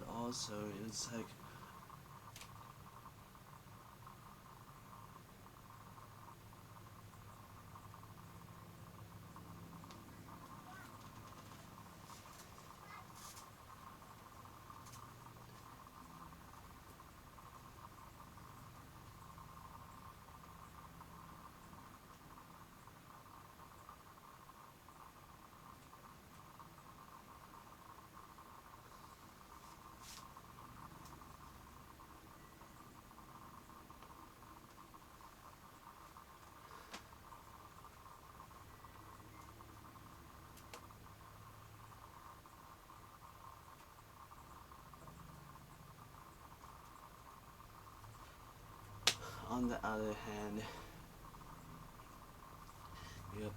also it's like on the other hand, you have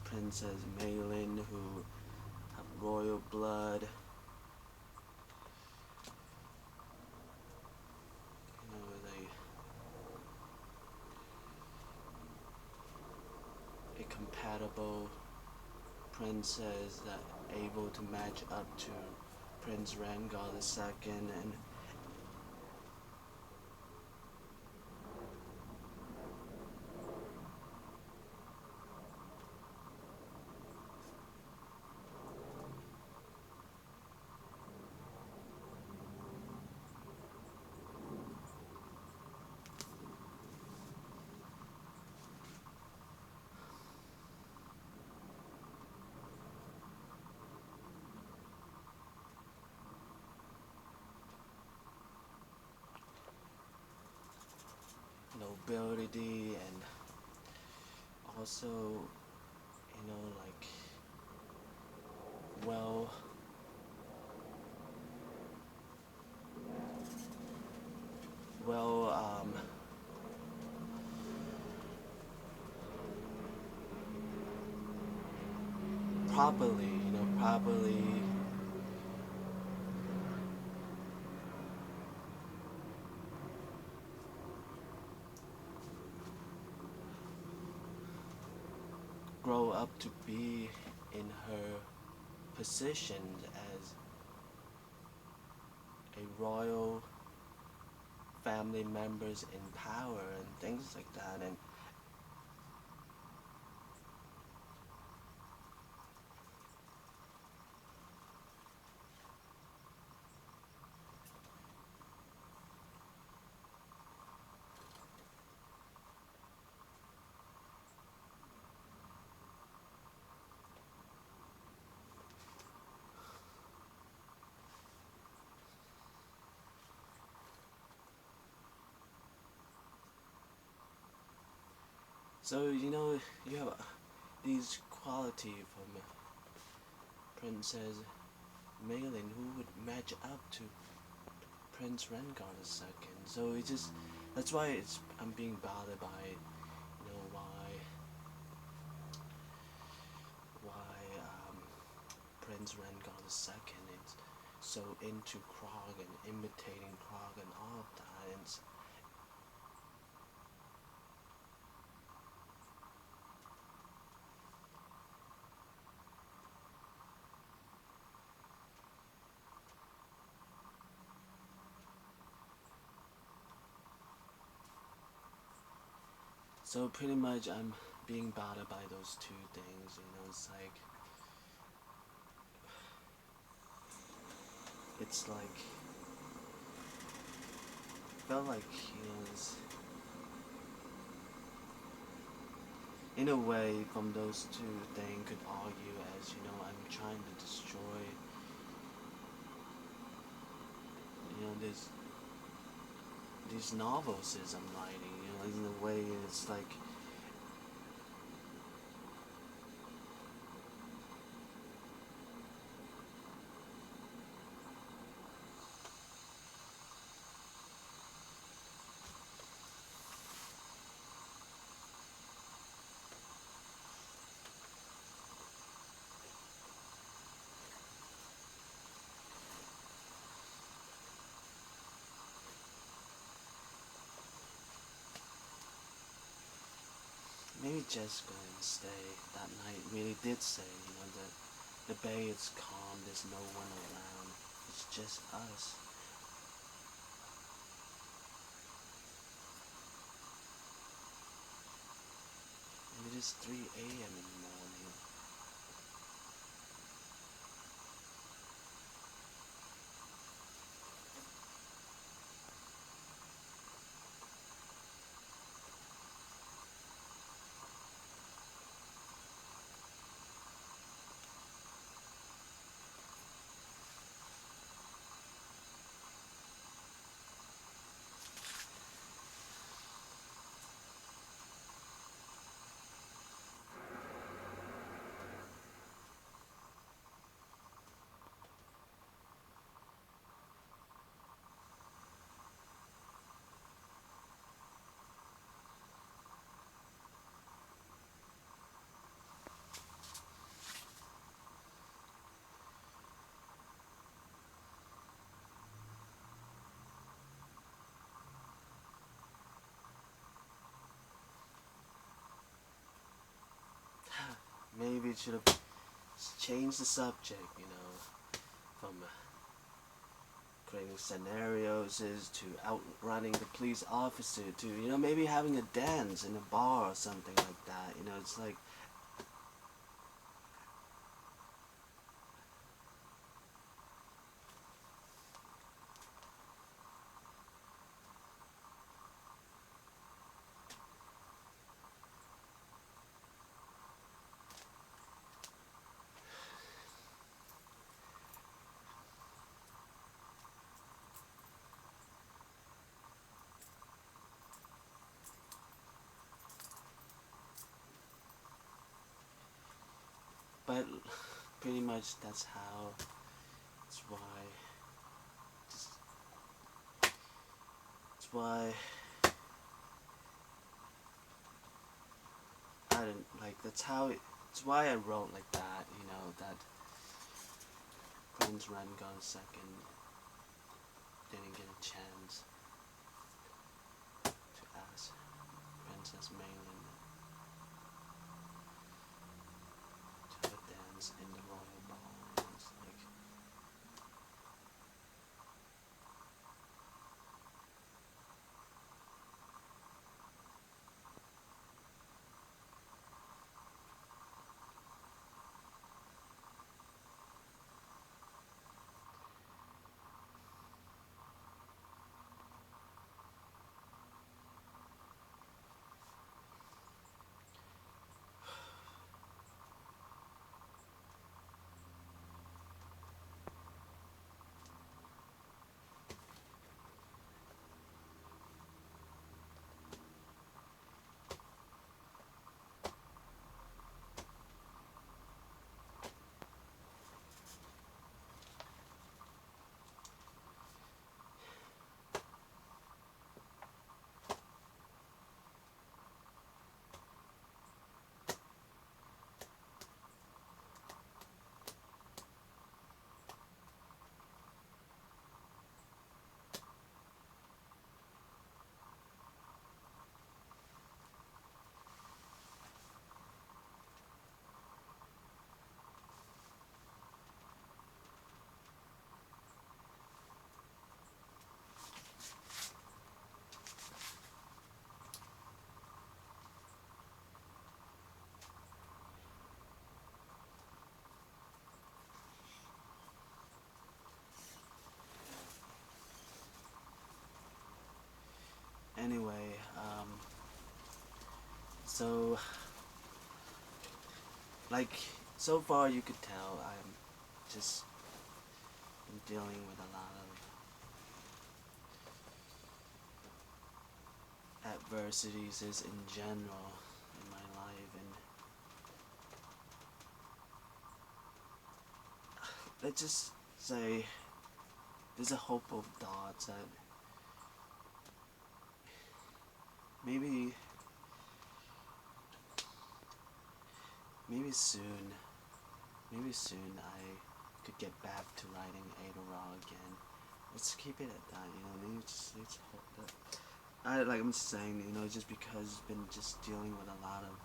Princess Maylin who have royal blood. You know, a compatible princess that able to match up to Prince Rhaegar II, and nobility, and also, you know, like, well, well, properly, you know, properly grow up to be in her position as a royal family members in power and things like that. And so, you know, you have these quality from Princess Maylin who would match up to Prince Rhaegar II. So it just, that's why I'm being bothered by, you know, why Prince Rhaegar II is so into Krog and imitating Krog and all of that. And so pretty much I'm being bothered by those two things, you know. It's like, felt like, you know, in a way, from those two things could argue as, you know, I'm trying to destroy, you know, these novels as I'm writing, you know, in a way it's like, maybe Jessica and Stay that night really did say, you know, that the bay is calm, there's no one around, it's just us. is 3 a.m. in the morning. Maybe it should have changed the subject, from creating scenarios to outrunning the police officer to, maybe having a dance in a bar or something like that. It's like, but pretty much that's how, that's why, just, that's why, I didn't, like, that's why I wrote like that, that Prince Rengar II didn't get a chance to ask Princess Maylin to have a dance in the royal ball. It's like, anyway, so, like, so far you could tell I'm just been dealing with a lot of adversities in general in my life, and let's just say there's a hope of thoughts that maybe maybe soon maybe soon I could get back to writing Adora again. Let's keep it at that, maybe it's hope that I'm just saying, just because it's been just dealing with a lot of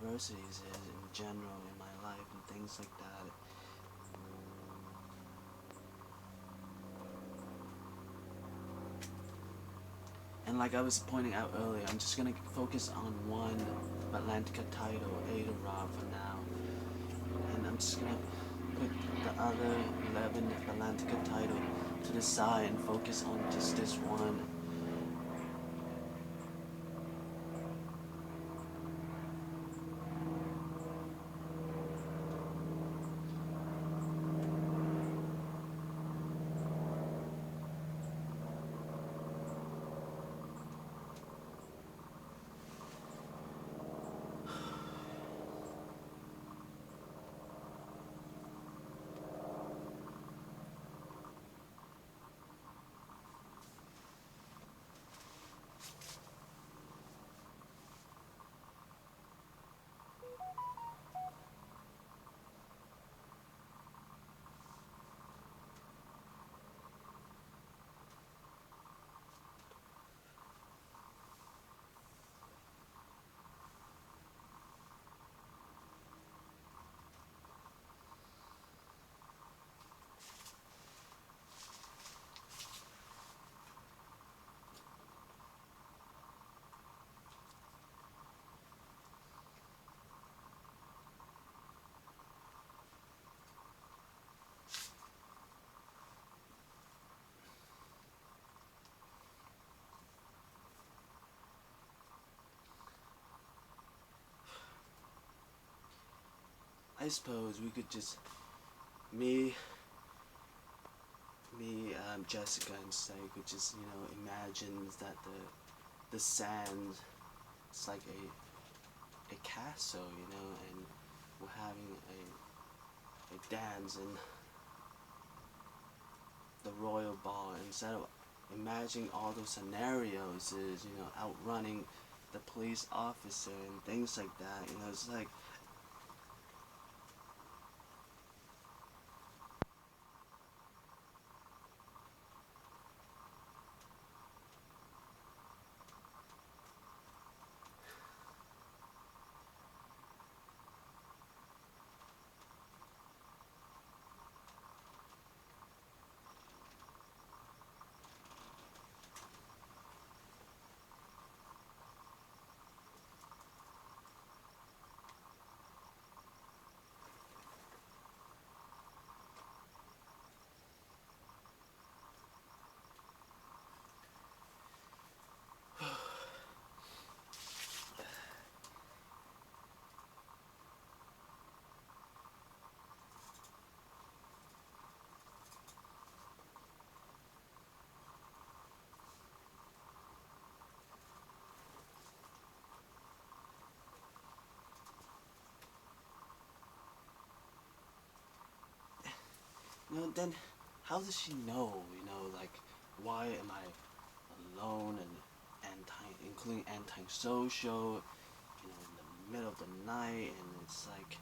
adversities in general in my life and things like that. And like I was pointing out earlier, I'm just gonna focus on one Batlantica title, Adora, for now. And I'm just gonna put the other 11 Batlantica title to the side and focus on just this one. I suppose we could just Jessica and say could just imagine that the sand is like a castle, and we're having a dance in the royal ball. Instead of imagining all those scenarios is outrunning the police officer and things like that. It's like then how does she know? Like why am I alone and including antisocial? In the middle of the night, and it's like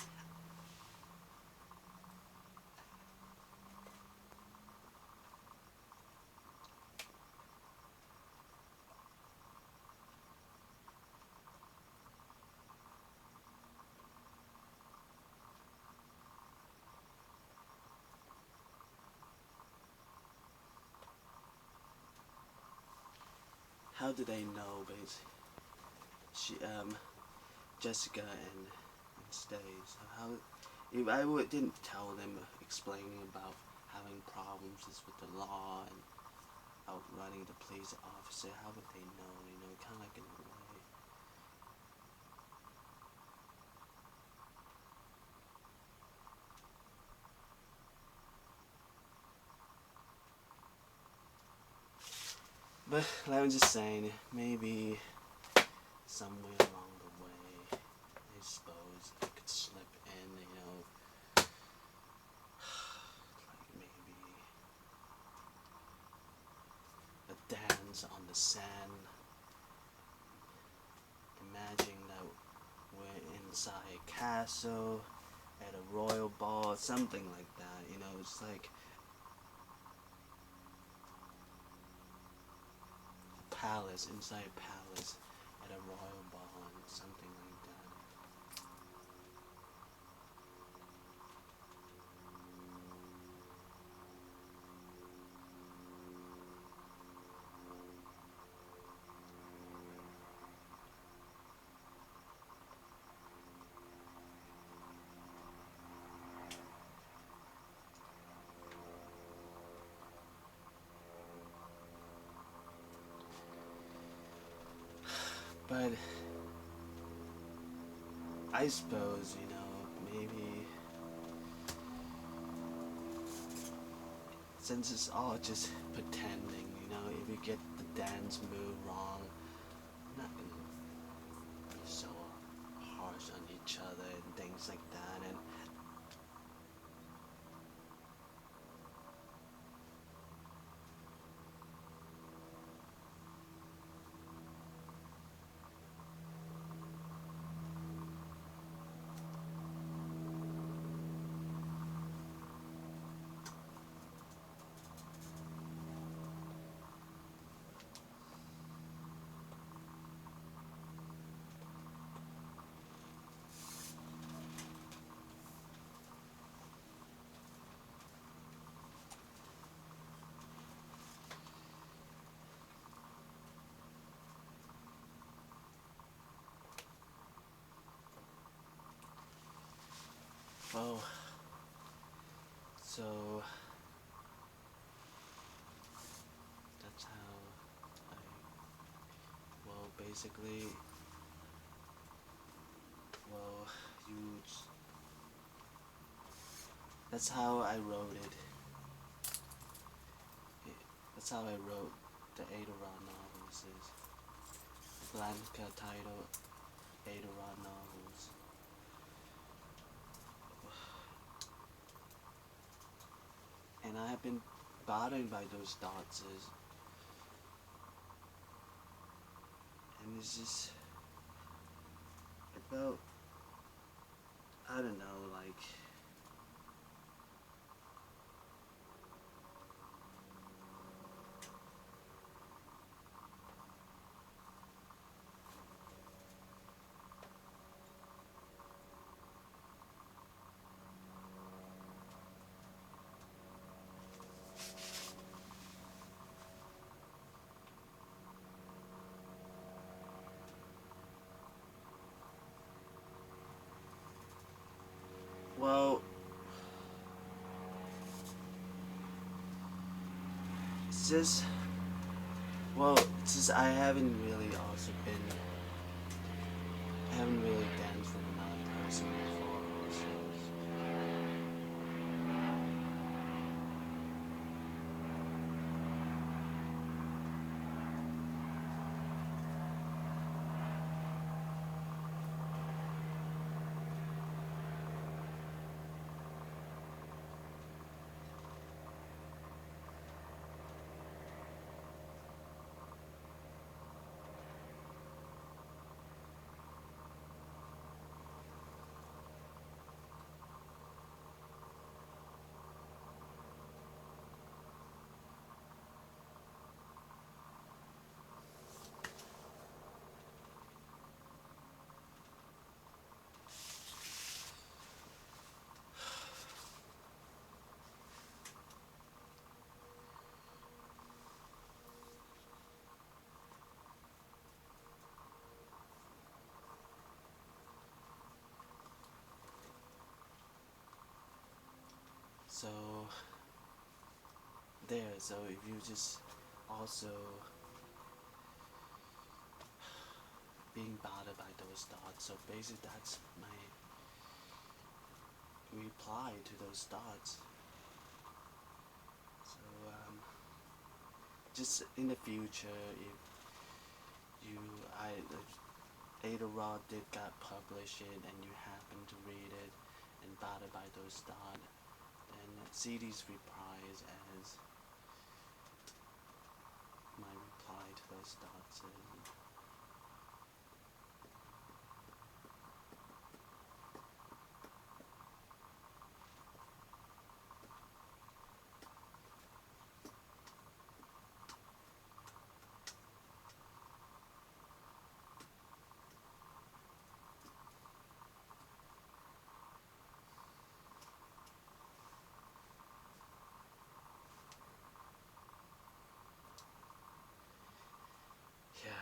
how do they know? Basically, Jessica and Stays. How if didn't tell them explaining about having problems with the law and outrunning the police officer, how would they know? Kind of like in a way. But like I was just saying, maybe somewhere along the way, I suppose I could slip in, like maybe a dance on the sand. Imagine that we're inside a castle at a royal ball, something like that. It's like a palace inside a palace at a royal ball, and something like that. But I suppose, you know, maybe since it's all just pretending, you know, if you get the dance move wrong, I'm not gonna be so harsh on each other and things like that. And well, so that's how I, well, basically, well, you, that's how I wrote it. That's how I wrote the Adorod novels. Is Batlantica title Adorod novels. And I have been bothered by those thoughts, and it's just, it felt, I don't know, like, well, it's just, well, it's just I haven't really also been, I haven't really danced with another person before, so so there. So if you just also being bothered by those thoughts, so basically that's my reply to those thoughts. So just in the future, if you I Adorod did got published it and you happen to read it and bothered by those thoughts, then see these replies as my reply to those thoughts. And yeah.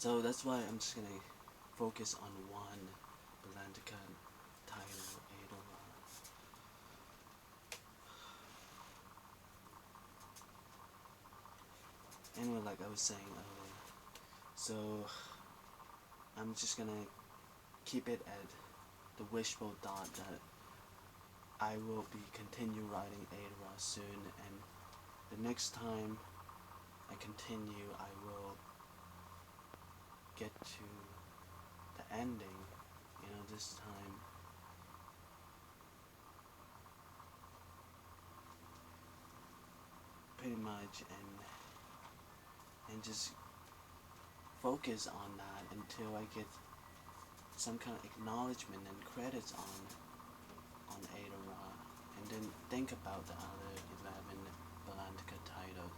So that's why I'm just gonna focus on one Batlantica title, Ada. Anyway, like I was saying earlier, so I'm just gonna keep it at the wishful thought that I will be continue writing Ada soon, and the next time I continue, I will get to the ending, this time. Pretty much, and just focus on that until I get some kind of acknowledgement and credits on Ada, and then think about the other 11 Batlantica titles.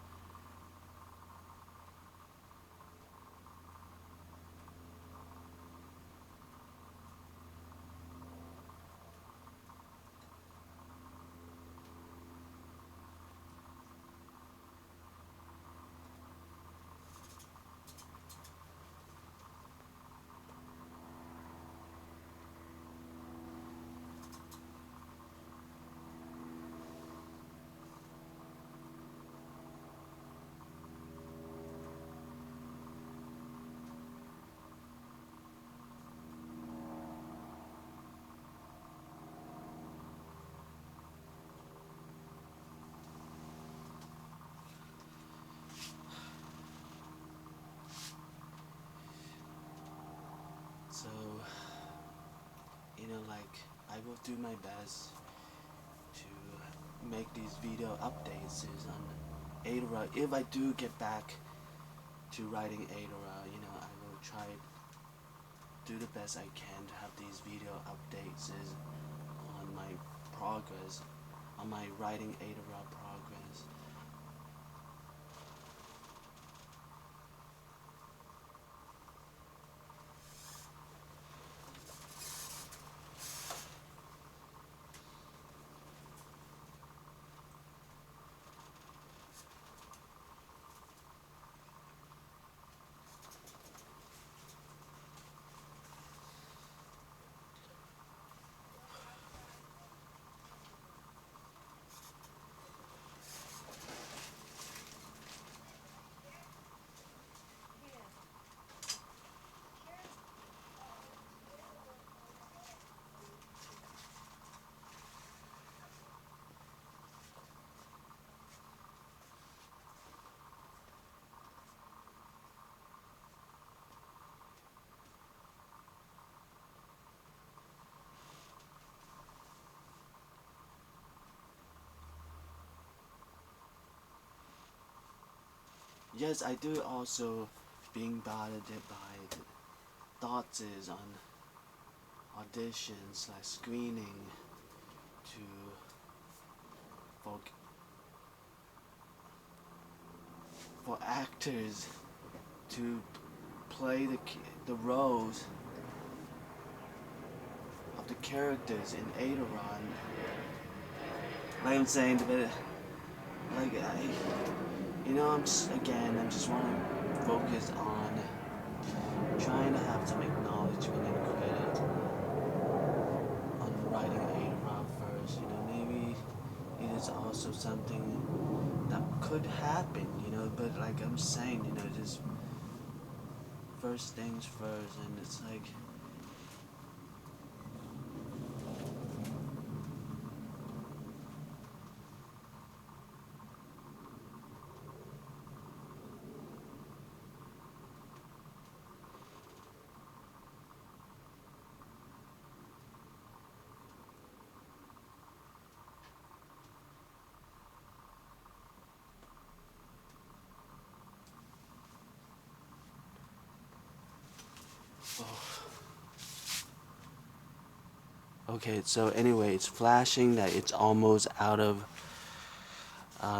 So, like, I will do my best to make these video updates on Ada. If I do get back to writing Ada, I will try do the best I can to have these video updates on my progress, on my writing Ada progress. Yes, I do also being bothered by the thoughts is on auditions / screening to for actors to play the roles of the characters in Ada. Like I'm saying, but like I'm just want to focus on trying to have some acknowledgement and credit on writing Ada first. Maybe it is also something that could happen. But like I'm saying, just first things first, and it's like. Okay, so anyway, it's flashing that it's almost out of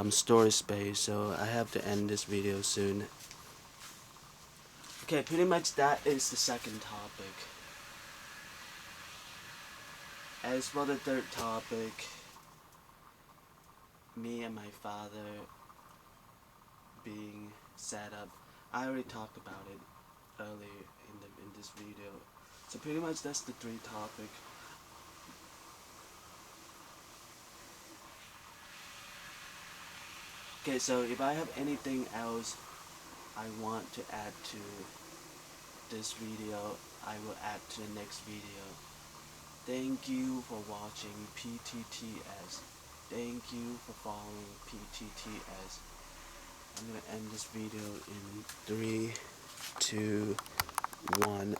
storage space, so I have to end this video soon. Okay, pretty much that is the second topic. As for the third topic, me and my father being set up, I already talked about it. early in this video. So pretty much that's the three topic. Okay, so if I have anything else I want to add to this video, I will add to the next video. Thank you for watching PTTS. Thank you for following PTTS. I'm gonna end this video in 3, 2, 1.